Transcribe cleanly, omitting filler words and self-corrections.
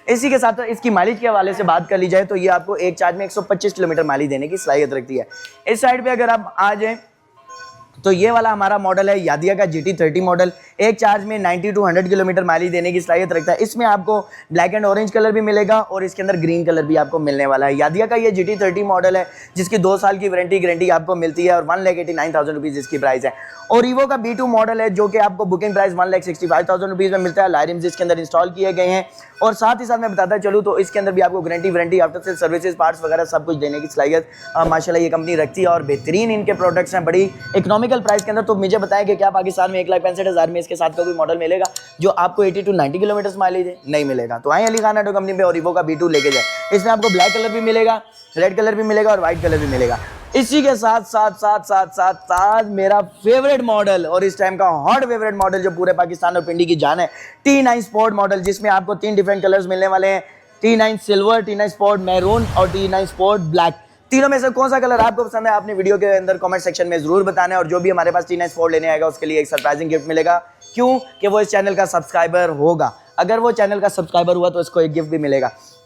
इसी के साथ इसकी माइलेज के हवाले से बात कर ली जाए तो ये आपको एक चार्ज में 125 किलोमीटर माइलेज देने की सलाहियत रखती है। इस साइड पे अगर आप आ जाएं तो ये वाला हमारा मॉडल है यादिया का GT30 मॉडल। एक चार्ज में 90 to 100 किलोमीटर माइलेज देने की सलाहियत रखता है। इसमें आपको ब्लैक एंड ऑरेंज कलर भी मिलेगा और इसके अंदर ग्रीन कलर भी आपको मिलने वाला है। यादिया का ये GT30 मॉडल है जिसकी 2 साल की गारंटी आपको मिलती है और 1,89,000 रुपीज़ इसकी प्राइस है। और ईवो का B2 मॉडल है जो कि आपको बुकिंग प्राइस 1,65,000 रुपीज़ में मिलता है। लाइरिम्स इसके अंदर इंस्टॉल किए गए हैं और साथ ही साथ मैं बताता चलूँ तो इसके अंदर भी आपको guarantee after sale services parts वगैरह सब कुछ देने की सलाहियत माशाल्लाह ये कंपनी रखती है और बेहतरीन इनके प्रोडक्ट्स हैं बड़ी इकोनॉमिकल प्राइस के अंदर। तो मुझे बताएं कि क्या पाकिस्तान में 1,65,000 में इसके साथ का कोई मॉडल मिलेगा जो आपको 80 to 90 किलोमीटर माइलेज है? नहीं मिलेगा। तो आए अली खान ऑटो कंपनी पे और ईवो का B2 लेके जाए। इसमें आपको ब्लैक कलर भी मिलेगा, रेड कलर भी मिलेगा और व्हाइट कलर भी मिलेगा। इसी के साथ साथ साथ साथ साथ साथ मेरा फेवरेट मॉडल और इस टाइम का हॉट फेवरेट मॉडल जो पूरे पाकिस्तान और पिंडी की जान है, T9 स्पोर्ट मॉडल, जिसमें आपको 3 डिफरेंट कलर्स मिलने वाले हैं। T9 silver, T9 sport maroon और T9 स्पोर्ट ब्लैक। तीनों में से कौन सा कलर आपको पसंद है आपने वीडियो के अंदर कमेंट सेक्शन में जरूर बताना है। और जो भी हमारे पास T9 स्पोर्ट लेने आएगा उसके लिए एक सरप्राइजिंग गिफ्ट मिलेगा। क्यों? कि वो इस चैनल का सब्सक्राइबर होगा। अगर वो चैनल का सब्सक्राइबर हुआ तो इसको एक गिफ्ट भी मिलेगा।